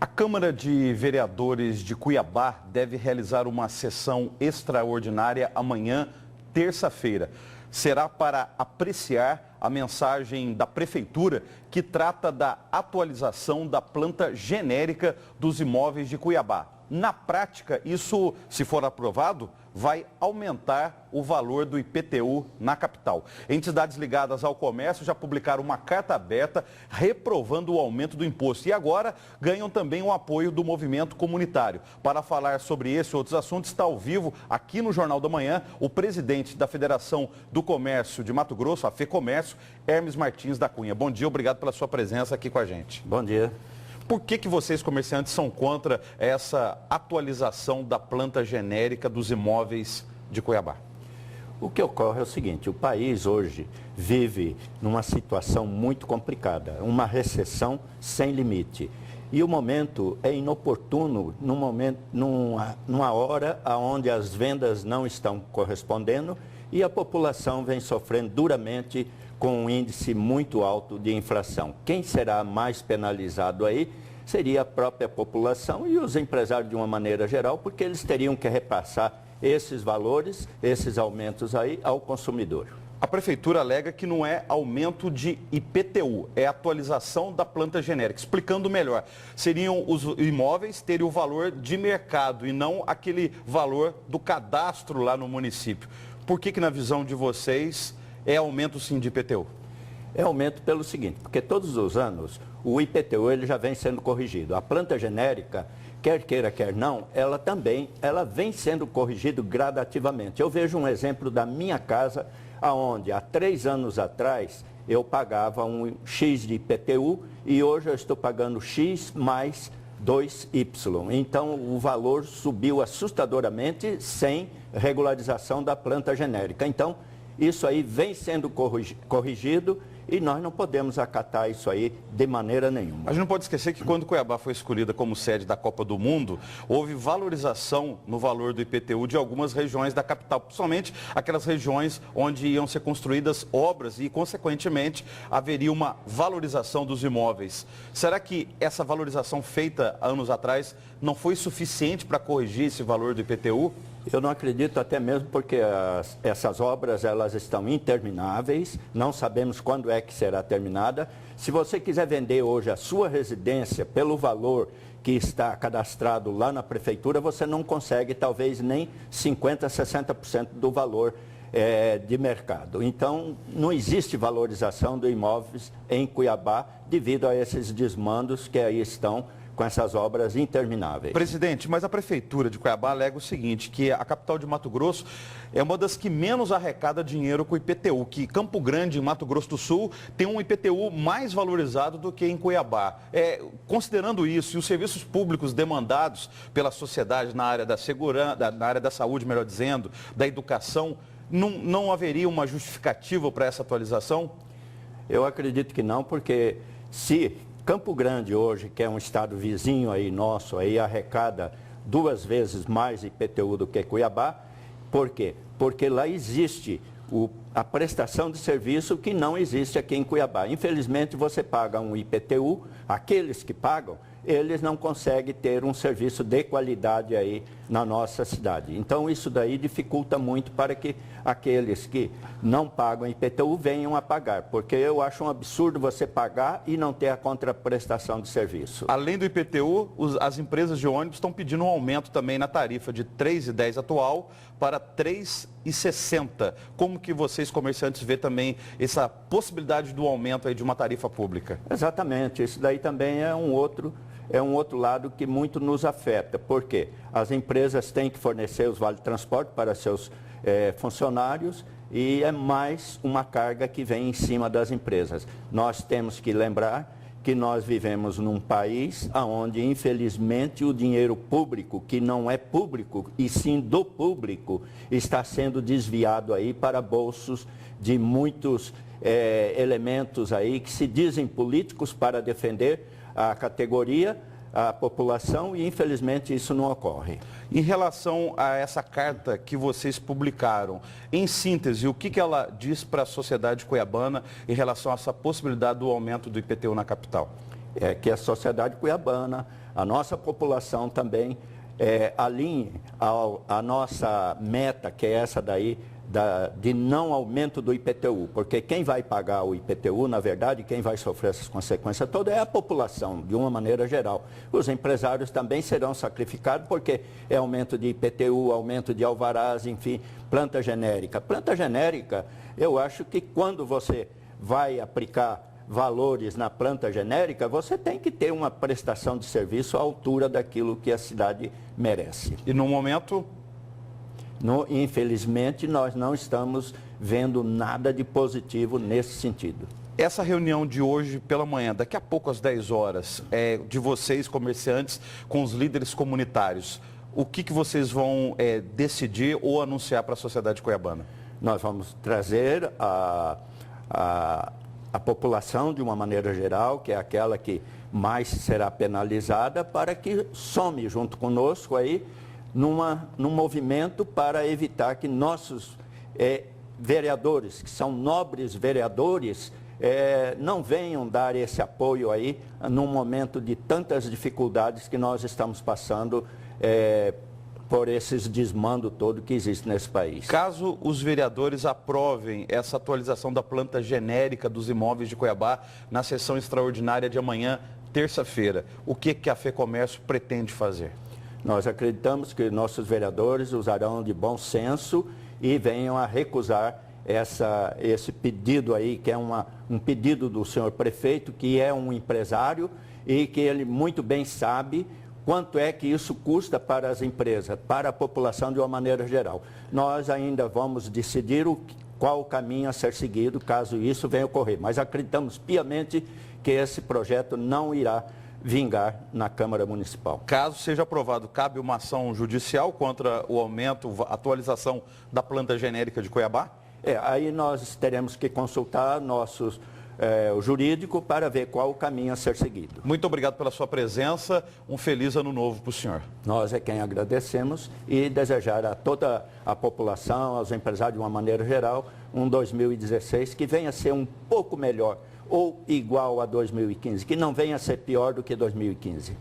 A Câmara de Vereadores de Cuiabá deve realizar uma sessão extraordinária amanhã, terça-feira. Será para apreciar a mensagem da Prefeitura que trata da atualização da planta genérica dos imóveis de Cuiabá. Na prática, isso, se for aprovado, vai aumentar o valor do IPTU na capital. Entidades ligadas ao comércio já publicaram uma carta aberta reprovando o aumento do imposto e agora ganham também o apoio do movimento comunitário. Para falar sobre esse e outros assuntos, está ao vivo aqui no Jornal da Manhã o presidente da Federação do Comércio de Mato Grosso, a FEComércio, Hermes Martins da Cunha. Bom dia, obrigado pela sua presença aqui com a gente. Bom dia. Por que vocês, comerciantes, são contra essa atualização da planta genérica dos imóveis de Cuiabá? O que ocorre é o seguinte, o país hoje vive numa situação muito complicada, uma recessão sem limite. E o momento é inoportuno, numa hora onde as vendas não estão correspondendo e a população vem sofrendo duramente com um índice muito alto de inflação. Quem será mais penalizado aí seria a própria população e os empresários de uma maneira geral, porque eles teriam que repassar esses valores, esses aumentos aí ao consumidor. A Prefeitura alega que não é aumento de IPTU, é atualização da planta genérica. Explicando melhor, seriam os imóveis terem o valor de mercado e não aquele valor do cadastro lá no município. Por que na visão de vocês é aumento sim de IPTU? É aumento pelo seguinte, porque todos os anos o IPTU ele já vem sendo corrigido. A planta genérica, quer queira, quer não, ela vem sendo corrigido gradativamente. Eu vejo um exemplo da minha casa, onde há 3 anos atrás eu pagava um X de IPTU e hoje eu estou pagando X mais 2Y. Então o valor subiu assustadoramente sem regularização da planta genérica. Então isso aí vem sendo corrigido e nós não podemos acatar isso aí de maneira nenhuma. A gente não pode esquecer que quando Cuiabá foi escolhida como sede da Copa do Mundo, houve valorização no valor do IPTU de algumas regiões da capital, principalmente aquelas regiões onde iam ser construídas obras e, consequentemente, haveria uma valorização dos imóveis. Será que essa valorização feita anos atrás não foi suficiente para corrigir esse valor do IPTU? Eu não acredito, até mesmo porque essas obras elas estão intermináveis, não sabemos quando é que será terminada. Se você quiser vender hoje a sua residência pelo valor que está cadastrado lá na prefeitura, você não consegue talvez nem 50%, 60% do valor de mercado. Então, não existe valorização de imóveis em Cuiabá devido a esses desmandos que aí estão com essas obras intermináveis. Presidente, mas a Prefeitura de Cuiabá alega o seguinte, que a capital de Mato Grosso é uma das que menos arrecada dinheiro com o IPTU, que Campo Grande, em Mato Grosso do Sul, tem um IPTU mais valorizado do que em Cuiabá. Considerando isso e os serviços públicos demandados pela sociedade na área da segurança, na área da saúde, melhor dizendo, da educação, não haveria uma justificativa para essa atualização? Eu acredito que não, porque se Campo Grande hoje, que é um estado vizinho aí nosso, aí arrecada 2 vezes mais IPTU do que Cuiabá. Por quê? Porque lá existe a prestação de serviço que não existe aqui em Cuiabá. Infelizmente, você paga um IPTU, aqueles que pagam, eles não conseguem ter um serviço de qualidade aí na nossa cidade. Então, isso daí dificulta muito para que aqueles que não pagam IPTU venham a pagar, porque eu acho um absurdo você pagar e não ter a contraprestação de serviço. Além do IPTU, as empresas de ônibus estão pedindo um aumento também na tarifa de R$ 3,10 atual para R$ 3,60. Como que vocês, comerciantes, vê também essa possibilidade do aumento aí de uma tarifa pública? Exatamente, isso daí também é um outro lado que muito nos afeta, porque as empresas têm que fornecer os vale-transporte para seus funcionários e é mais uma carga que vem em cima das empresas. Nós temos que lembrar que nós vivemos num país onde, infelizmente, o dinheiro público, que não é público e sim do público, está sendo desviado aí para bolsos de muitos elementos aí que se dizem políticos para defender a categoria, a população, e infelizmente isso não ocorre. Em relação a essa carta que vocês publicaram, em síntese, o que ela diz para a sociedade cuiabana em relação a essa possibilidade do aumento do IPTU na capital? é que a sociedade cuiabana, a nossa população também alinhe a nossa meta, que é essa daí, de não aumento do IPTU, porque quem vai pagar o IPTU, na verdade, quem vai sofrer essas consequências todas é a população, de uma maneira geral. Os empresários também serão sacrificados, porque é aumento de IPTU, aumento de alvarás, enfim, planta genérica. Planta genérica, eu acho que quando você vai aplicar valores na planta genérica, você tem que ter uma prestação de serviço à altura daquilo que a cidade merece. E no momento... Infelizmente, nós não estamos vendo nada de positivo nesse sentido. Essa reunião de hoje pela manhã, daqui a pouco às 10 horas, de vocês, comerciantes, com os líderes comunitários, o que vocês vão decidir ou anunciar para a sociedade cuiabana? Nós vamos trazer a população, de uma maneira geral, que é aquela que mais será penalizada, para que some junto conosco aí, num movimento para evitar que nossos vereadores, que são nobres vereadores, não venham dar esse apoio aí num momento de tantas dificuldades que nós estamos passando por esses desmandos todo que existe nesse país. Caso os vereadores aprovem essa atualização da planta genérica dos imóveis de Cuiabá na sessão extraordinária de amanhã, terça-feira, o que a FEComércio pretende fazer? Nós acreditamos que nossos vereadores usarão de bom senso e venham a recusar esse pedido aí, que é um pedido do senhor prefeito, que é um empresário e que ele muito bem sabe quanto é que isso custa para as empresas, para a população de uma maneira geral. Nós ainda vamos decidir qual o caminho a ser seguido, caso isso venha ocorrer. Mas acreditamos piamente que esse projeto não irá vingar na Câmara Municipal. Caso seja aprovado, cabe uma ação judicial contra o aumento, atualização da planta genérica de Cuiabá? Aí nós teremos que consultar o jurídico para ver qual o caminho a ser seguido. Muito obrigado pela sua presença, um feliz ano novo para o senhor. Nós é quem agradecemos e desejar a toda a população, aos empresários de uma maneira geral, um 2016 que venha a ser um pouco melhor ou igual a 2015, que não venha a ser pior do que 2015.